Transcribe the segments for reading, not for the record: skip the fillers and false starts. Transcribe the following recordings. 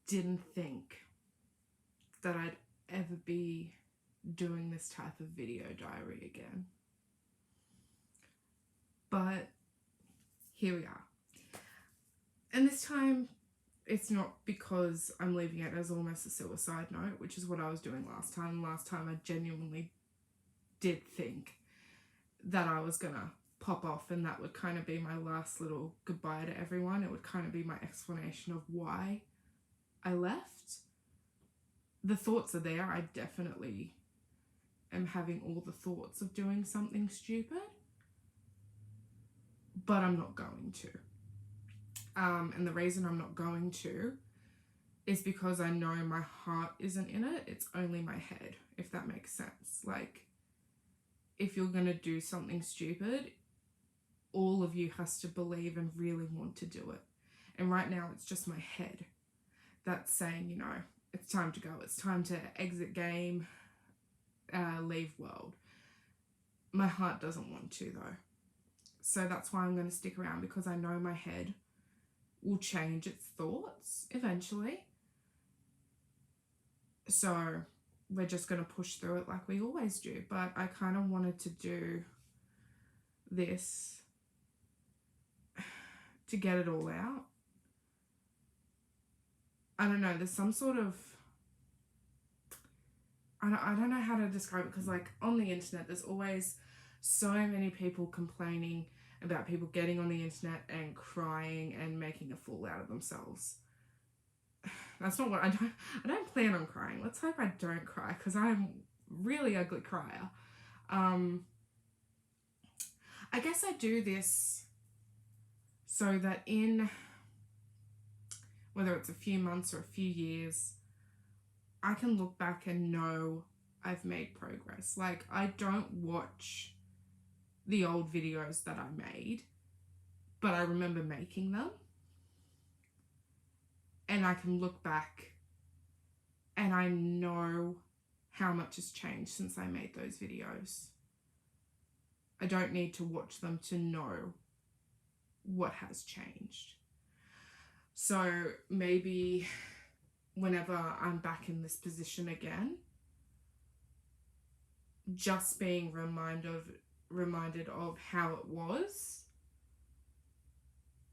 didn't think that I'd ever be doing this type of video diary again. But here we are. And this time, it's not because I'm leaving it as almost a suicide note, which is what I was doing last time. Last time I genuinely did think that I was gonna pop off and that would kind of be my last little goodbye to everyone. It would kind of be my explanation of why I left. The thoughts are there. I definitely am having all the thoughts of doing something stupid, but I'm not going to. And the reason I'm not going to is because I know my heart isn't in it. It's only my head, if that makes sense. Like, if you're going to do something stupid, all of you has to believe and really want to do it. And right now, it's just my head that's saying, you know, it's time to go. It's time to exit game, leave world. My heart doesn't want to, though. So that's why I'm going to stick around, because I know my head will change its thoughts eventually. So we're just going to push through it like we always do. But I kind of wanted to do this to get it all out. I don't know, there's some sort of, I don't know how to describe it, because like on the internet there's always so many people complaining about people getting on the internet and crying and making a fool out of themselves. That's not what I don't plan on crying. Let's hope I don't cry, because I'm a really ugly crier. I guess I do this so that in, whether it's a few months or a few years, I can look back and know I've made progress. Like, I don't watch the old videos that I made, but I remember making them. And I can look back and I know how much has changed since I made those videos. I don't need to watch them to know what has changed. So maybe whenever I'm back in this position again, just being reminded of how it was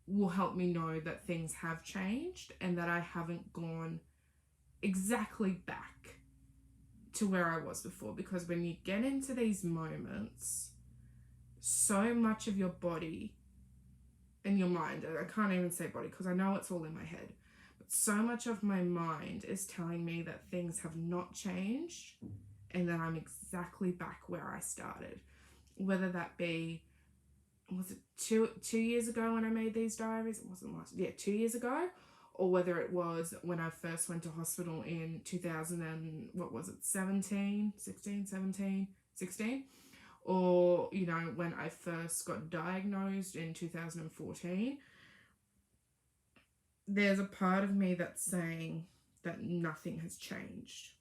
will help me know that things have changed and that I haven't gone exactly back to where I was before. Because when you get into these moments, so much of your body and your mind, I can't even say body because I know it's all in my head, but so much of my mind is telling me that things have not changed and that I'm exactly back where I started. Whether that be, was it two years ago when I made these diaries? It wasn't last, 2 years ago. Or whether it was when I first went to hospital in 16. Or, you know, when I first got diagnosed in 2014. There's a part of me that's saying that nothing has changed.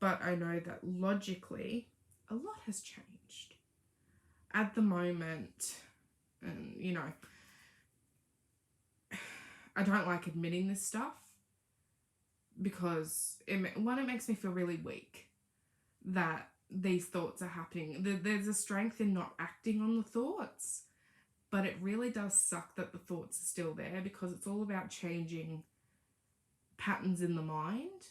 But I know that logically, a lot has changed. At the moment, and you know, I don't like admitting this stuff because it makes me feel really weak that these thoughts are happening. There's a strength in not acting on the thoughts, but it really does suck that the thoughts are still there, because it's all about changing patterns in the mind.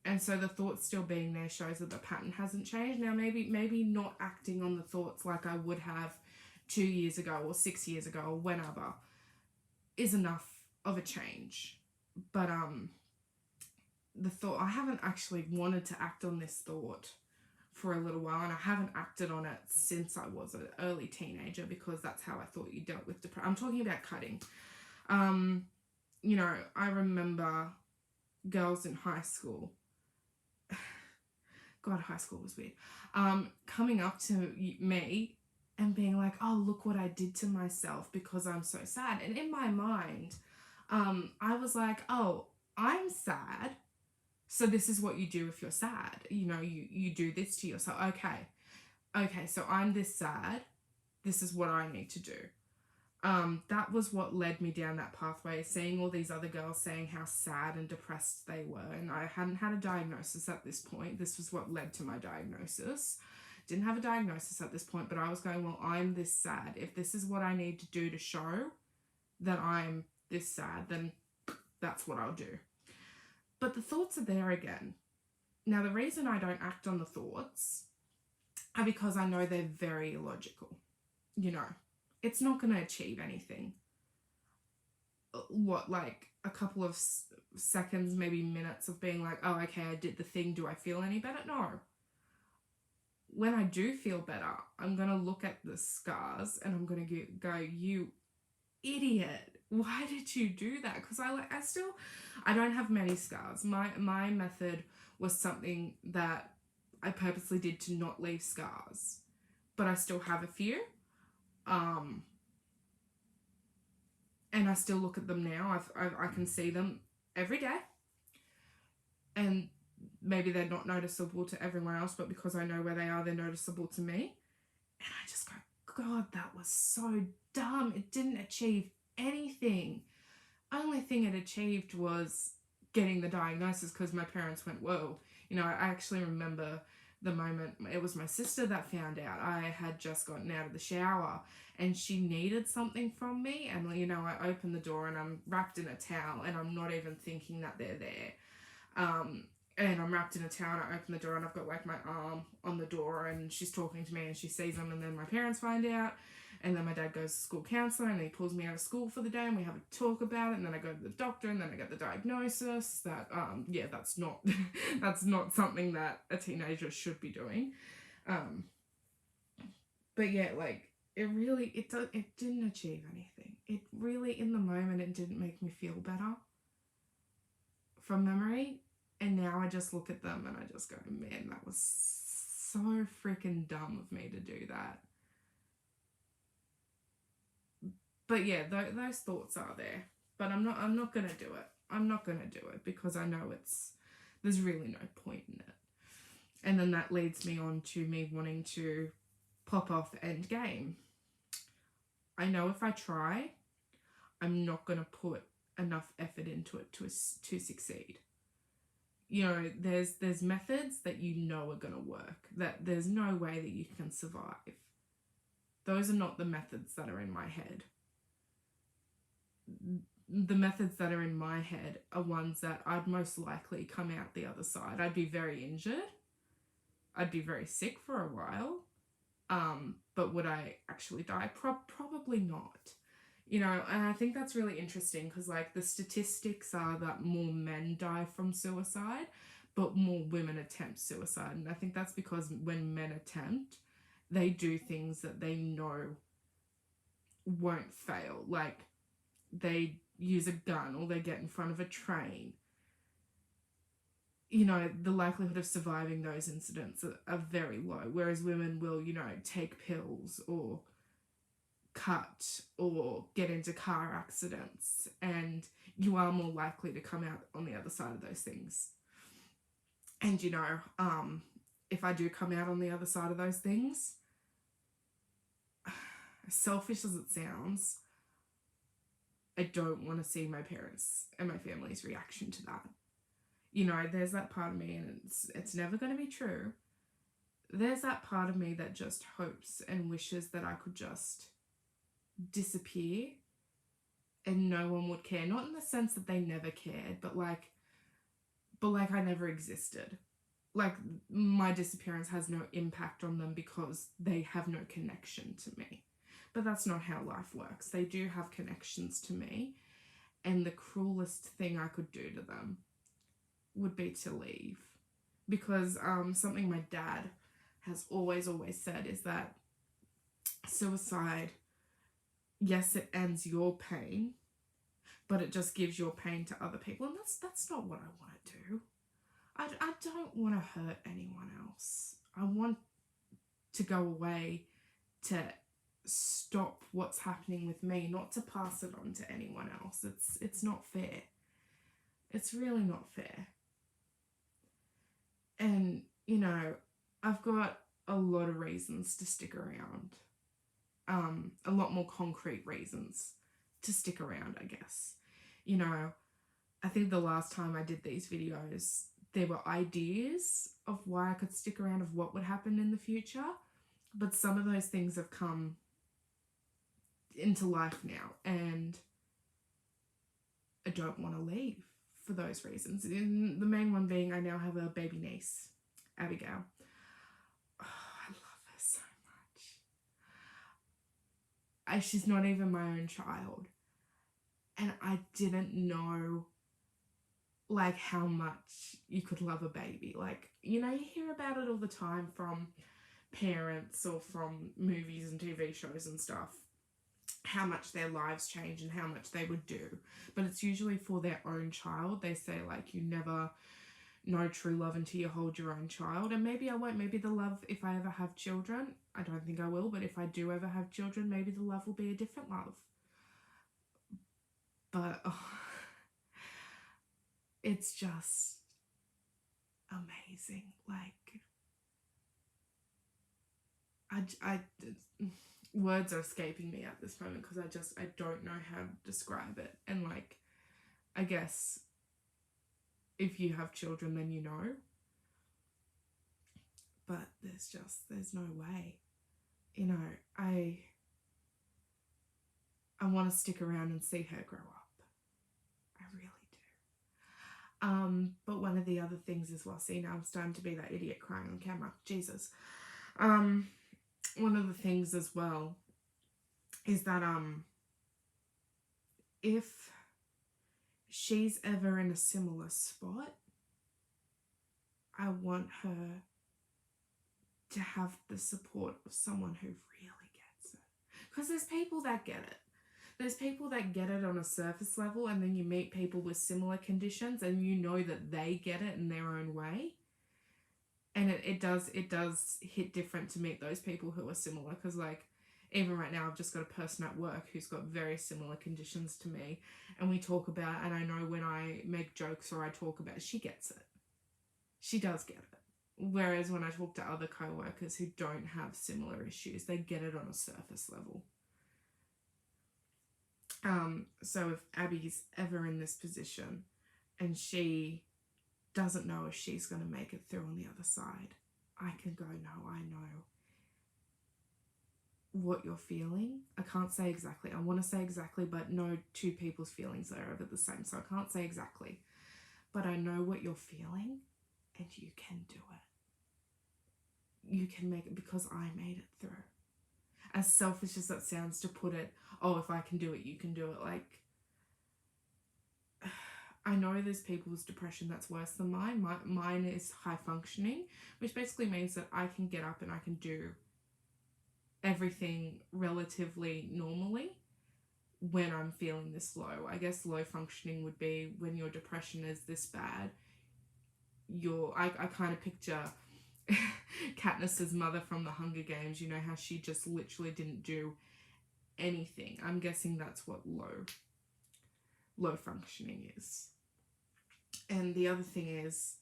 And so the thoughts still being there shows that the pattern hasn't changed. Now, maybe not acting on the thoughts like I would have 2 years ago or 6 years ago or whenever is enough of a change. But the thought, I haven't actually wanted to act on this thought for a little while, and I haven't acted on it since I was an early teenager, because that's how I thought you dealt with depression. I'm talking about cutting. You know, I remember girls in high school. God, high school was weird. Coming up to me and being like, oh, look what I did to myself because I'm so sad. And in my mind, I was like, oh, I'm sad, so this is what you do if you're sad. You know, you do this to yourself. Okay, so I'm this sad. This is what I need to do. That was what led me down that pathway, seeing all these other girls saying how sad and depressed they were. And I hadn't had a diagnosis at this point. This was what led to my diagnosis. Didn't have a diagnosis at this point, but I was going, well, I'm this sad. If this is what I need to do to show that I'm this sad, then that's what I'll do. But the thoughts are there again. Now, the reason I don't act on the thoughts are because I know they're very illogical. You know, it's not going to achieve anything. What, like a couple of seconds, maybe minutes of being like, oh, okay, I did the thing. Do I feel any better? No. When I do feel better, I'm going to look at the scars and I'm going to go, you idiot. Why did you do that? Because I don't have many scars. My method was something that I purposely did to not leave scars. But I still have a few. And I still look at them now. I can see them every day. And maybe they're not noticeable to everyone else, but because I know where they are, they're noticeable to me. And I just go, God, that was so dumb. It didn't achieve anything. Only thing it achieved was getting the diagnosis, because my parents went, whoa. You know, I actually remember the moment, it was my sister that found out. I had just gotten out of the shower and she needed something from me, and you know, I opened the door and I'm wrapped in a towel and I'm not even thinking that they're there. And I'm wrapped in a towel and I open the door and I've got like my arm on the door and she's talking to me and she sees them, and then my parents find out, and then my dad goes to school counselor and he pulls me out of school for the day and we have a talk about it, and then I go to the doctor and then I get the diagnosis that that's not that's not something that a teenager should be doing. But yeah, like it didn't achieve anything. It really, in the moment, it didn't make me feel better from memory. And now I just look at them and I just go, man, that was so freaking dumb of me to do that. But yeah, those thoughts are there. But I'm not going to do it. I'm not going to do it because I know there's really no point in it. And then that leads me on to me wanting to pop off end game. I know if I try, I'm not going to put enough effort into it to succeed. You know, there's methods that you know are going to work, that there's no way that you can survive. Those are not the methods that are in my head. The methods that are in my head are ones that I'd most likely come out the other side. I'd be very injured. I'd be very sick for a while. But would I actually die? Probably not. You know, and I think that's really interesting because, like, the statistics are that more men die from suicide, but more women attempt suicide. And I think that's because when men attempt, they do things that they know won't fail. Like, they use a gun or they get in front of a train. You know, the likelihood of surviving those incidents are very low, whereas women will, you know, take pills or cut or get into car accidents, and you are more likely to come out on the other side of those things. And you know, if I do come out on the other side of those things, selfish as it sounds, I don't want to see my parents and my family's reaction to that. You know, there's that part of me, and it's never going to be true. There's that part of me that just hopes and wishes that I could just disappear and no one would care. Not in the sense that they never cared, but like I never existed. Like, my disappearance has no impact on them because they have no connection to me. But that's not how life works. They do have connections to me, and the cruelest thing I could do to them would be to leave. Because something my dad has always said is that suicide, yes, it ends your pain, but it just gives your pain to other people. And that's not what I want to do. I don't want to hurt anyone else. I want to go away to stop what's happening with me, not to pass it on to anyone else. It's not fair. It's really not fair. And, you know, I've got a lot of reasons to stick around. a lot more concrete reasons to stick around, I guess. You know, I think the last time I did these videos, there were ideas of why I could stick around, of what would happen in the future, but some of those things have come into life now, and I don't want to leave for those reasons. And the main one being I now have a baby niece, Abigail. Oh, I love her so much. She's not even my own child. And I didn't know, like, how much you could love a baby. Like, you know, you hear about it all the time from parents or from movies and TV shows and stuff, how much their lives change and how much they would do. But it's usually for their own child. They say, like, you never know true love until you hold your own child. And maybe I won't. Maybe the love, if I ever have children, I don't think I will, but if I do ever have children, maybe the love will be a different love. But it's just amazing. Like, I words are escaping me at this moment because I don't know how to describe it. And, like, I guess if you have children, then you know. But there's no way. You know, I want to stick around and see her grow up. I really do. But one of the other things as well, see, now I'm starting to be that idiot crying on camera. Jesus. One of the things as well is that if she's ever in a similar spot, I want her to have the support of someone who really gets it. Because there's people that get it. There's people that get it on a surface level, and then you meet people with similar conditions and you know that they get it in their own way. And it does hit different to meet those people who are similar, because, like, even right now I've just got a person at work who's got very similar conditions to me, and we talk about, and I know when I make jokes or I talk about it, she gets it. She does get it. Whereas when I talk to other co-workers who don't have similar issues, they get it on a surface level. So if Abby's ever in this position and she doesn't know if she's going to make it through on the other side, I can go, no, I know what you're feeling. I can't say exactly. I want to say exactly, but no two people's feelings are ever the same, so I can't say exactly. But I know what you're feeling, and you can do it. You can make it, because I made it through. As selfish as that sounds to put it, oh, if I can do it, you can do it. Like, I know there's people's depression that's worse than mine. Mine is high functioning, which basically means that I can get up and I can do everything relatively normally when I'm feeling this low. I guess low functioning would be when your depression is this bad. I kind of picture Katniss's mother from the Hunger Games. You know how she just literally didn't do anything. I'm guessing that's what low functioning is. And the other thing is,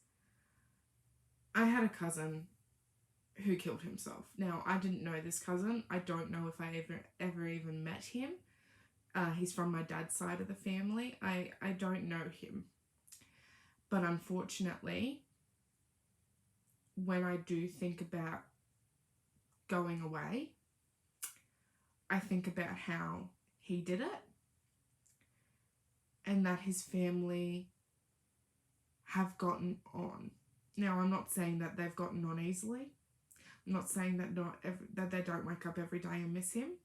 I had a cousin who killed himself. Now, I didn't know this cousin. I don't know if I ever even met him. He's from my dad's side of the family. I don't know him. But unfortunately, when I do think about going away, I think about how he did it, and that his family have gotten on. Now, I'm not saying that they've gotten on easily. I'm not saying that that they don't wake up every day and miss him,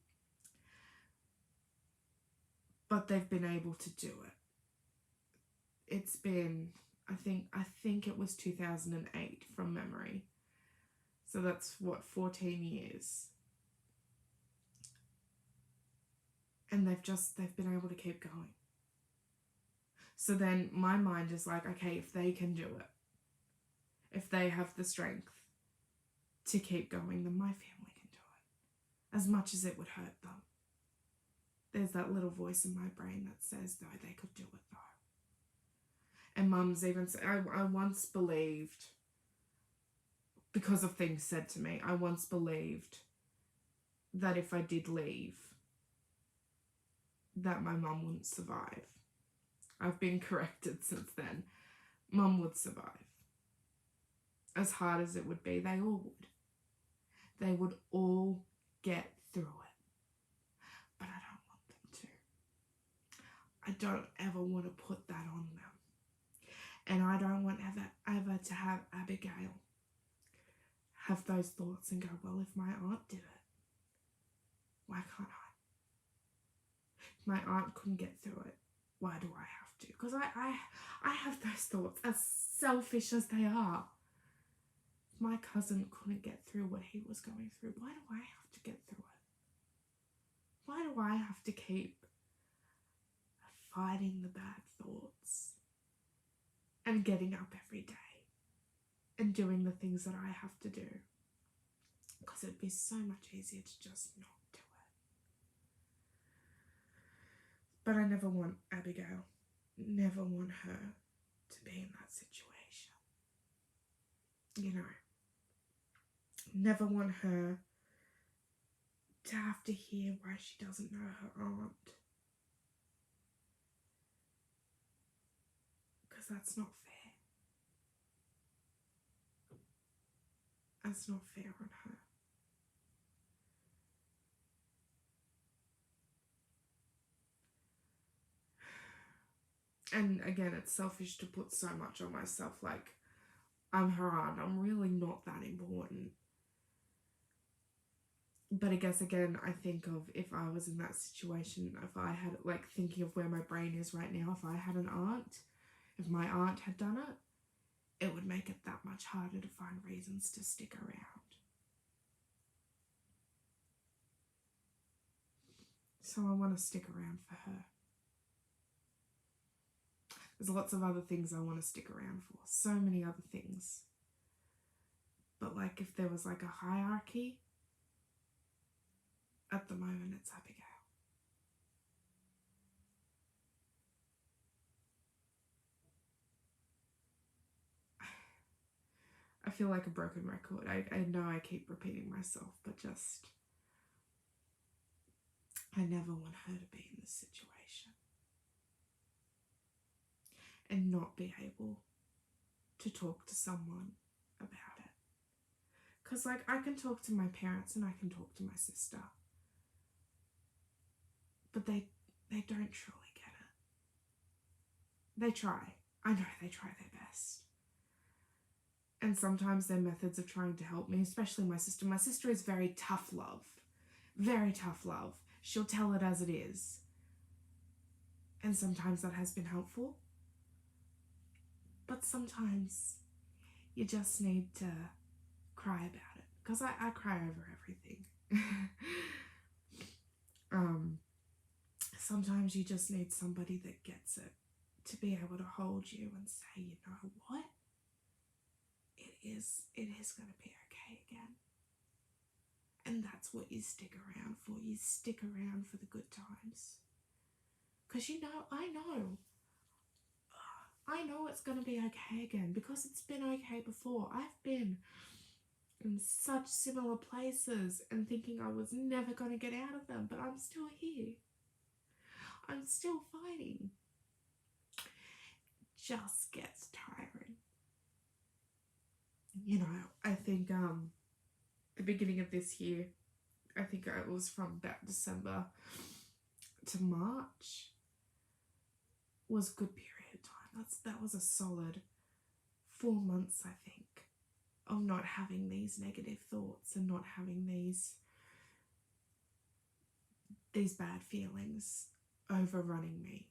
but they've been able to do it. It's been, I think it was 2008 from memory. So that's 14 years. And they've been able to keep going. So then my mind is like, okay, if they can do it, if they have the strength to keep going, then my family can do it. As much as it would hurt them. There's that little voice in my brain that says, no, they could do it though. And Mum's even said, I once believed, because of things said to me, I once believed that if I did leave, that my mum wouldn't survive. I've been corrected since then. Mum would survive. As hard as it would be, they all would. They would all get through it. But I don't want them to. I don't ever want to put that on them. And I don't want ever to have Abigail have those thoughts and go, well, if my aunt did it, why can't I? If my aunt couldn't get through it, why do I have to? Because I have those thoughts, as selfish as they are. If my cousin couldn't get through what he was going through, why do I have to get through it? Why do I have to keep fighting the bad thoughts and getting up every day and doing the things that I have to do? Because it'd be so much easier to just not do it. But I never want Abigail, never want her to be in that situation. You know, never want her to have to hear why she doesn't know her aunt. Because that's not fair. That's not fair on her. And again, it's selfish to put so much on myself, like, I'm her aunt, I'm really not that important. But I guess, again, I think of if I was in that situation, if I had, like, thinking of where my brain is right now, if I had an aunt, if my aunt had done it, it would make it that much harder to find reasons to stick around. So I want to stick around for her. There's lots of other things I want to stick around for. So many other things. But, like, if there was, like, a hierarchy, at the moment it's Abigail. I feel like a broken record. I know I keep repeating myself, but just, I never want her to be in this situation and not be able to talk to someone about it. Because, like, I can talk to my parents and I can talk to my sister, but they don't truly get it. They try. I know they try their best. And sometimes their methods of trying to help me, especially my sister. My sister is very tough love. Very tough love. She'll tell it as it is. And sometimes that has been helpful. But sometimes you just need to cry about it. Because I cry over everything. Sometimes you just need somebody that gets it to be able to hold you and say, you know what? It is going to be okay again. And that's what you stick around for. You stick around for the good times. Because I know it's going to be okay again because it's been okay before. I've been in such similar places and thinking I was never going to get out of them, but I'm still here. I'm still fighting. It just gets tiring. You know, I think the beginning of this year, I think it was from about December to March, was a good period of time. That was a solid 4 months, I think, of not having these negative thoughts and not having these bad feelings overrunning me.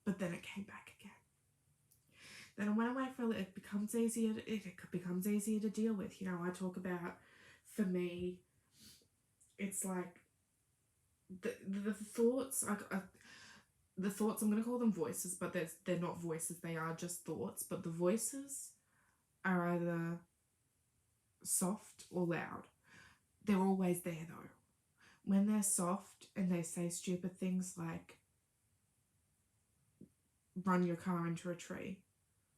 But then it came back again. Then it went away for a little. It becomes easier to deal with. You know, I talk about, for me, it's like the thoughts. The thoughts, I'm going to call them voices, but they're not voices. They are just thoughts. But the voices are either soft or loud. They're always there though. When they're soft and they say stupid things like run your car into a tree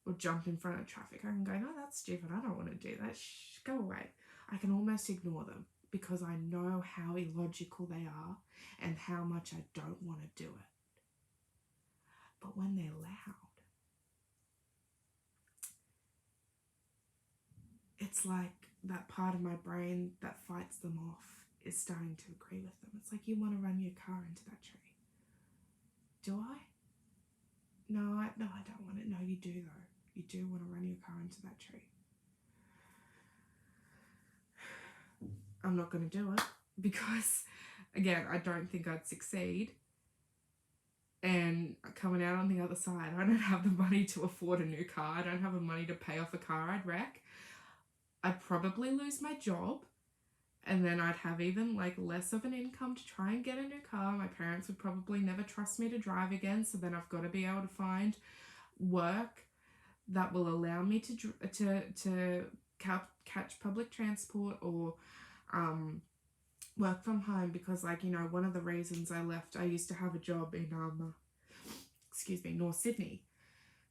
or jump in front of traffic, I can go, no, that's stupid. I don't want to do that. Shh, go away. I can almost ignore them. because I know how illogical they are and how much I don't want to do it. But when they're loud, it's like that part of my brain that fights them off is starting to agree with them. It's like, you want to run your car into that tree. Do I? No, I don't want it. No, you do though. You do want to run your car into that tree. I'm not going to do it because, again, I don't think I'd succeed. And coming out on the other side, I don't have the money to afford a new car. I don't have the money to pay off a car I'd wreck. I'd probably lose my job. And then I'd have even like less of an income to try and get a new car. My parents would probably never trust me to drive again. So then I've got to be able to find work that will allow me to catch public transport or work from home, because, like, you know, one of the reasons I left, I used to have a job in North Sydney,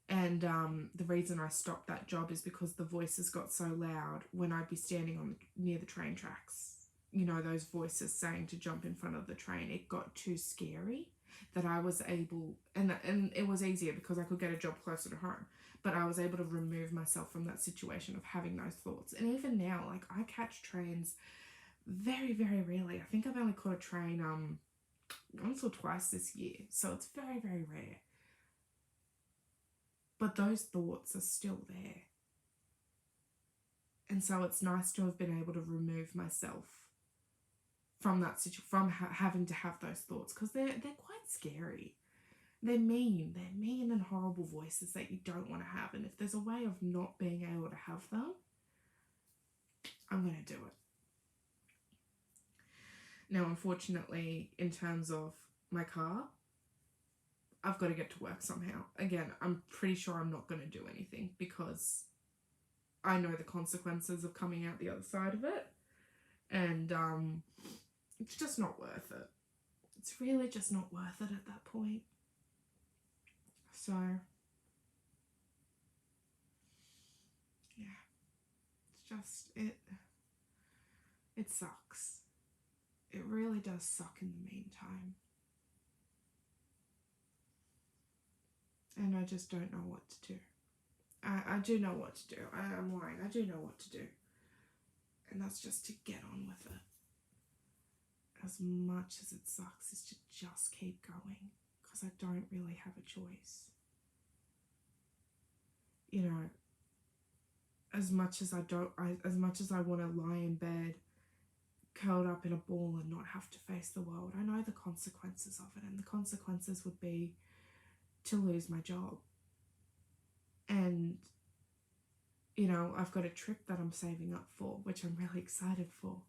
and the reason I stopped that job is because the voices got so loud when I'd be standing near the train tracks. You know, those voices saying to jump in front of the train. It got too scary that I was able, and it was easier because I could get a job closer to home, but I was able to remove myself from that situation of having those thoughts. And even now, like, I catch trains very, very rarely. I think I've only caught a train once or twice this year, so it's very, very rare. But those thoughts are still there. And so it's nice to have been able to remove myself from that situation, from having to have those thoughts, because they're quite scary. They're mean and horrible voices that you don't want to have. And if there's a way of not being able to have them, I'm going to do it. Now, unfortunately, in terms of my car, I've got to get to work somehow. Again, I'm pretty sure I'm not going to do anything because I know the consequences of coming out the other side of it. And it's just not worth it. It's really just not worth it at that point. So, yeah, it's just, it sucks. It really does suck in the meantime. And I just don't know what to do. I do know what to do. I'm lying. I do know what to do. And that's just to get on with it. As much as it sucks, is to just keep going. Because I don't really have a choice. You know, as much as I want to lie in bed, curled up in a ball and not have to face the world, I know the consequences of it, and the consequences would be to lose my job. And, you know, I've got a trip that I'm saving up for, which I'm really excited for.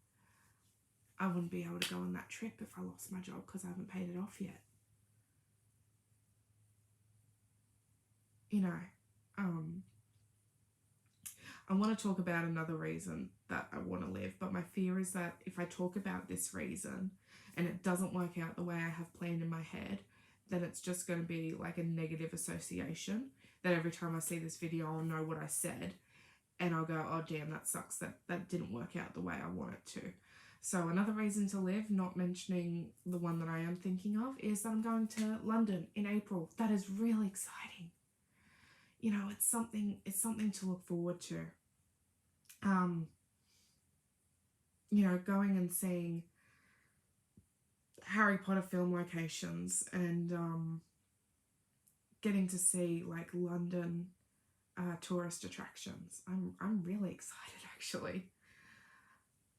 I wouldn't be able to go on that trip if I lost my job because I haven't paid it off yet. You know, I want to talk about another reason that I want to live, but my fear is that if I talk about this reason and it doesn't work out the way I have planned in my head, then it's just going to be like a negative association that every time I see this video, I'll know what I said and I'll go, oh damn, that sucks. That didn't work out the way I want it to. So another reason to live, not mentioning the one that I am thinking of, is that I'm going to London in April. That is really exciting. You know, it's something to look forward to. You know, going and seeing Harry Potter film locations and getting to see like London tourist attractions. I'm really excited actually.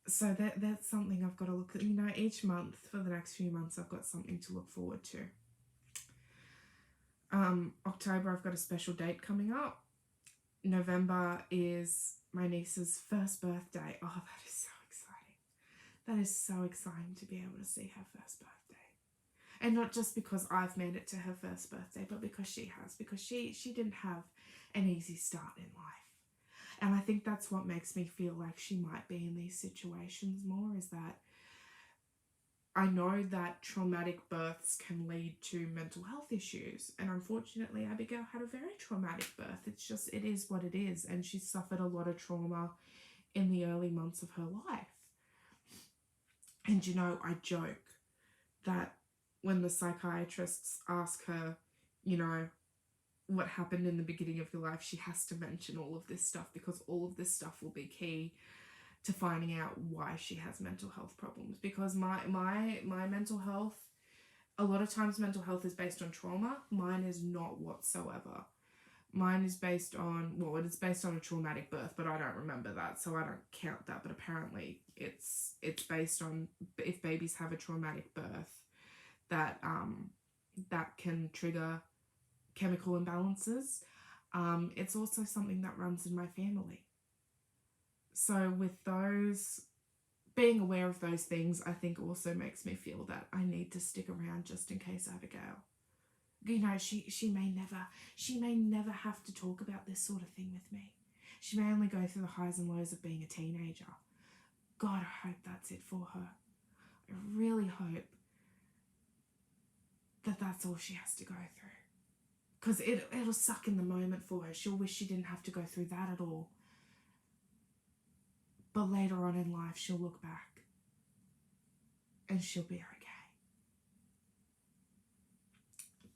So that's something I've got to look at. You know, each month for the next few months I've got something to look forward to. October I've got a special date coming up. November is my niece's first birthday. Oh, that is so exciting. That is so exciting to be able to see her first birthday. And not just because I've made it to her first birthday, but because she has. Because she didn't have an easy start in life. And I think that's what makes me feel like she might be in these situations more, is that I know that traumatic births can lead to mental health issues. And unfortunately, Abigail had a very traumatic birth. It is what it is. And she suffered a lot of trauma in the early months of her life. And I joke that when the psychiatrists ask her, you know, what happened in the beginning of your life, she has to mention all of this stuff, because all of this stuff will be key to finding out why she has mental health problems. Because my mental health, a lot of times mental health is based on trauma. Mine is not whatsoever. Mine is based on, well, it is based on a traumatic birth, but I don't remember that, so I don't count that. But apparently it's based on, if babies have a traumatic birth, that that can trigger chemical imbalances. It's also something that runs in my family. So with those, being aware of those things, I think also makes me feel that I need to stick around just in case Abigail, she may never have to talk about this sort of thing with me. She may only go through the highs and lows of being a teenager. God, I hope that's it for her. I really hope that that's all she has to go through. Because it'll suck in the moment for her. She'll wish she didn't have to go through that at all. But later on in life, she'll look back and she'll be okay.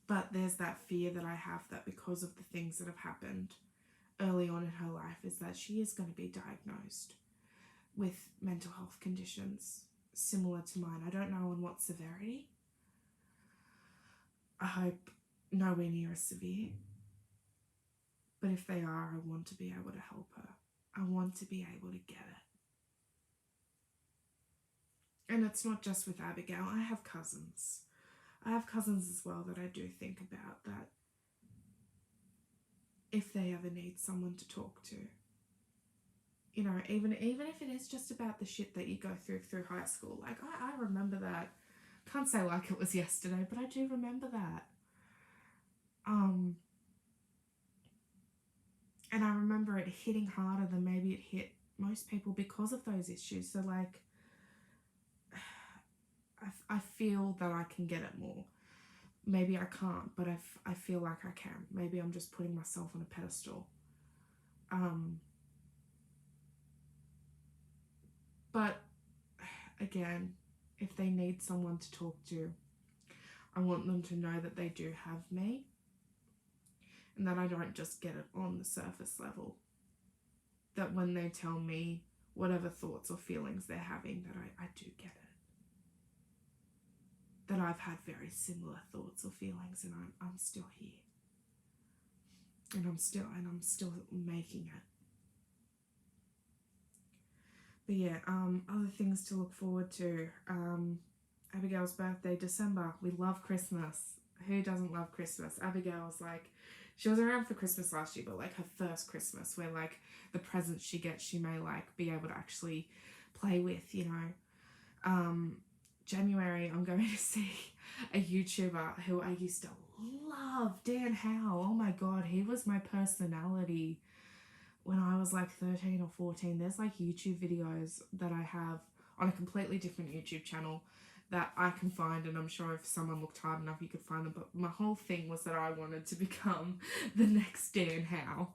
But there's that fear that I have, that because of the things that have happened early on in her life, is that she is going to be diagnosed with mental health conditions similar to mine. I don't know on what severity. I hope nowhere near as severe. But if they are, I want to be able to help her. I want to be able to get it. And it's not just with Abigail. I have cousins. I have cousins as well that I do think about, that if they ever need someone to talk to, even if it is just about the shit that you go through high school. Like, I remember that. Can't say like it was yesterday, but I do remember that. And I remember it hitting harder than maybe it hit most people because of those issues. So, like, I feel that I can get it more. Maybe I can't, but I feel like I can. Maybe I'm just putting myself on a pedestal. But again, if they need someone to talk to, I want them to know that they do have me, and that I don't just get it on the surface level. That when they tell me whatever thoughts or feelings they're having, that I do get it. That I've had very similar thoughts or feelings, and I'm still here. And I'm still making it. But yeah, other things to look forward to. Abigail's birthday, December. We love Christmas. Who doesn't love Christmas? Abigail's like, she was around for Christmas last year, but like her first Christmas, where like the presents she gets, she may like be able to actually play with, January, I'm going to see a YouTuber who I used to love, Dan Howe. Oh my God, he was my personality when I was like 13 or 14. There's like YouTube videos that I have on a completely different YouTube channel that I can find, and I'm sure if someone looked hard enough you could find them. But my whole thing was that I wanted to become the next Dan Howe.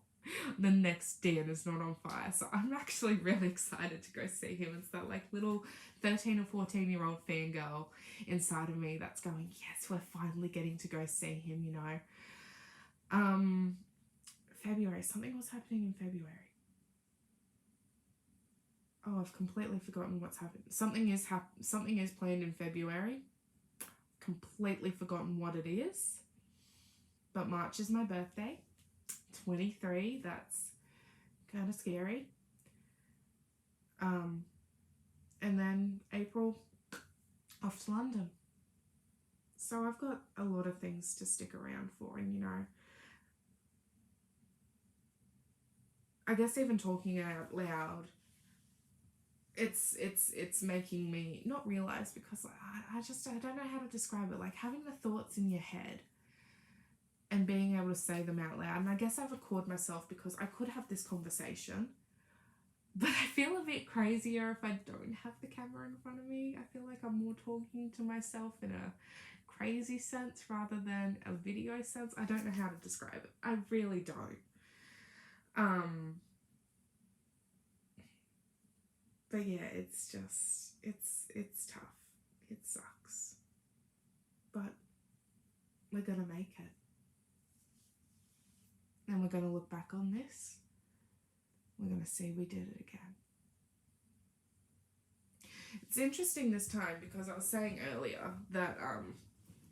The next Dan is not on fire. So I'm actually really excited to go see him. It's that like little 13 or 14-year-old fangirl inside of me that's going, yes, we're finally getting to go see him, February. Something was happening in February. Oh, I've completely forgotten what's happened. Something is planned in February. Completely forgotten what it is. But March is my birthday. 23. That's kind of scary. And then April, off to London. So I've got a lot of things to stick around for, and I guess even talking out loud, it's making me not realize, because I don't know how to describe it, like having the thoughts in your head and being able to say them out loud. And I guess I record myself because I could have this conversation, but I feel a bit crazier if I don't have the camera in front of me. I feel like I'm more talking to myself in a crazy sense rather than a video sense. I don't know how to describe it. I really don't. But yeah, it's just, it's tough. It sucks. But we're going to make it. And we're going to look back on this. We're going to see we did it again. It's interesting this time because I was saying earlier that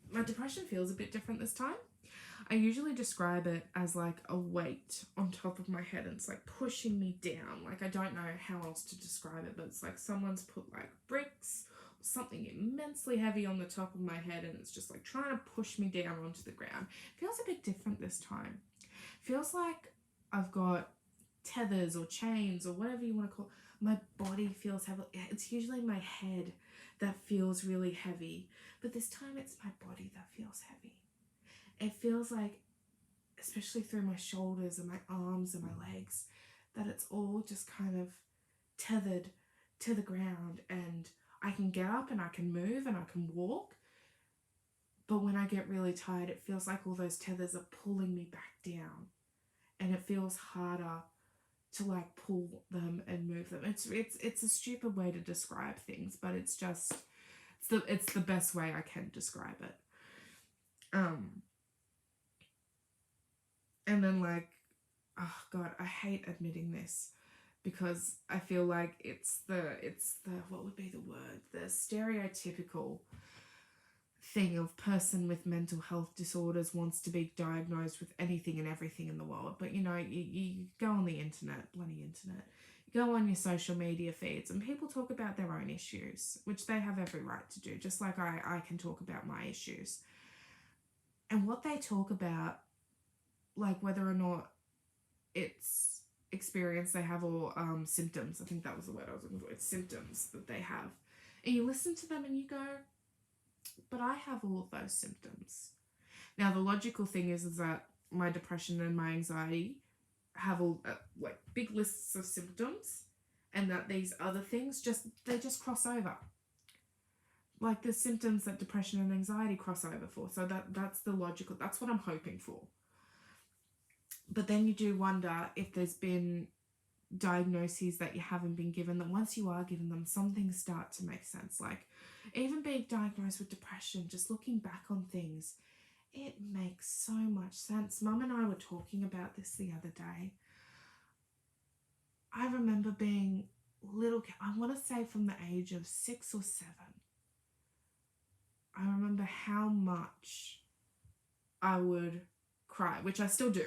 my depression feels a bit different this time. I usually describe it as like a weight on top of my head, and it's like pushing me down. Like, I don't know how else to describe it, but it's like someone's put like bricks or something immensely heavy on the top of my head, and it's just like trying to push me down onto the ground. It feels a bit different this time. It feels like I've got tethers or chains or whatever you want to call it. My body feels heavy. It's usually my head that feels really heavy, but this time it's my body that feels heavy. It feels like, especially through my shoulders and my arms and my legs, that it's all just kind of tethered to the ground, and I can get up and I can move and I can walk, but when I get really tired, it feels like all those tethers are pulling me back down, and it feels harder to like pull them and move them. It's a stupid way to describe things, but it's just, it's the best way I can describe it. And then like, oh God, I hate admitting this because I feel like it's the, what would be the word? The stereotypical thing of person with mental health disorders wants to be diagnosed with anything and everything in the world. But you know, you go on the internet, bloody internet, you go on your social media feeds, and people talk about their own issues, which they have every right to do, just like I can talk about my issues. And what they talk about, like whether or not it's experience they have or symptoms, I think that was the word I was looking for, it's symptoms that they have. And you listen to them and you go, but I have all of those symptoms. Now, the logical thing is that my depression and my anxiety have all like big lists of symptoms, and that these other things they just cross over. Like the symptoms that depression and anxiety cross over for. So that's the logical, that's what I'm hoping for. But then you do wonder if there's been diagnoses that you haven't been given, that once you are given them, some things start to make sense. Like even being diagnosed with depression, just looking back on things, it makes so much sense. Mum and I were talking about this the other day. I remember being little, I want to say from the age of 6 or 7, I remember how much I would cry, which I still do.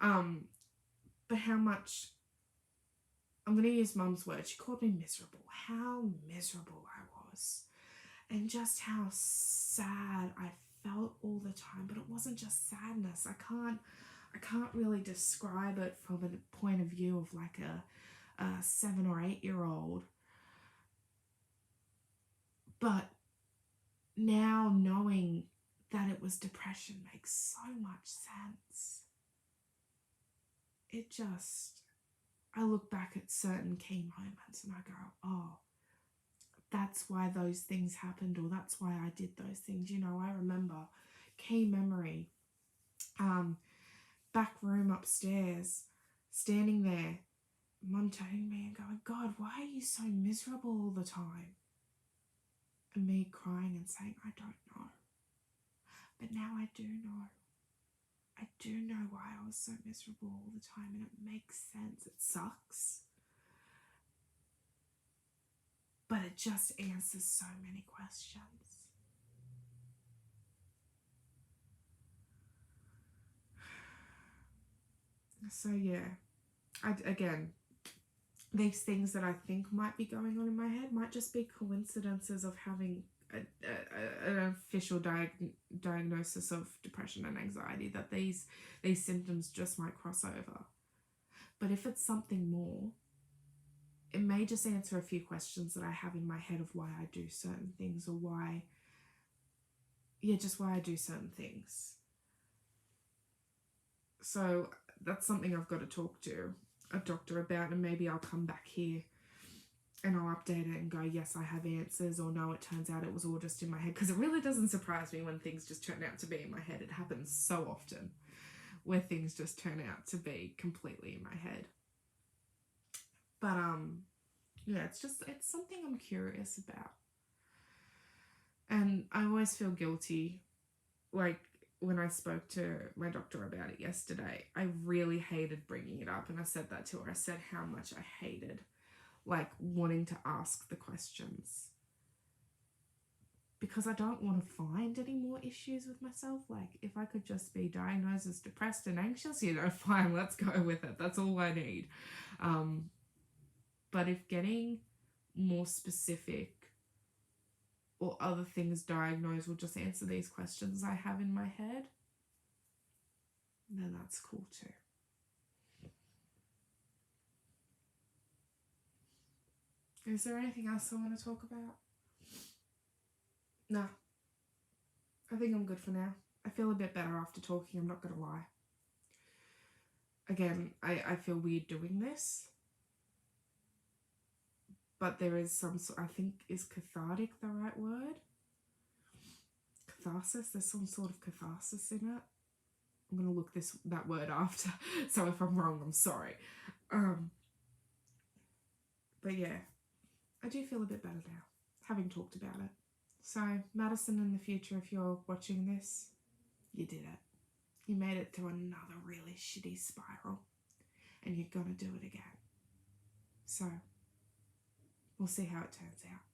But how much, I'm going to use Mum's word, she called me miserable. How miserable I was. And just how sad I felt all the time. But it wasn't just sadness. I can't really describe it from a point of view of like a 7 or 8 year old. But now knowing that it was depression makes so much sense. It just, I look back at certain key moments and I go, oh, that's why those things happened, or that's why I did those things. You know, I remember, key memory, back room upstairs, standing there, Mum turning me and going, God, why are you so miserable all the time? And me crying and saying, I don't know. But now I do know. I do know why I was so miserable all the time, and it makes sense. It sucks. But it just answers so many questions. So yeah, again, these things that I think might be going on in my head might just be coincidences of having an official diagnosis of depression and anxiety, that these symptoms just might cross over. But if it's something more, it may just answer a few questions that I have in my head of why I do certain things, or why I do certain things. So that's something I've got to talk to a doctor about, and maybe I'll come back here and I'll update it and go, yes, I have answers, or no, it turns out it was all just in my head. Because it really doesn't surprise me when things just turn out to be in my head. It happens so often where things just turn out to be completely in my head. But Yeah, it's something I'm curious about. And I always feel guilty. Like, when I spoke to my doctor about it yesterday, I really hated bringing it up. And I said that to her. I said how much I hated, like, wanting to ask the questions. Because I don't want to find any more issues with myself. Like, if I could just be diagnosed as depressed and anxious, fine, let's go with it. That's all I need. But if getting more specific or other things diagnosed will just answer these questions I have in my head, then that's cool too. Is there anything else I want to talk about? No. I think I'm good for now. I feel a bit better after talking, I'm not going to lie. Again, I feel weird doing this. But there is some sort, I think, is cathartic the right word? Catharsis? There's some sort of catharsis in it. I'm going to look that word after. So if I'm wrong, I'm sorry. But yeah, I do feel a bit better now, having talked about it. So, Madison, in the future, if you're watching this, you did it. You made it through another really shitty spiral, and you're gonna do it again. So, we'll see how it turns out.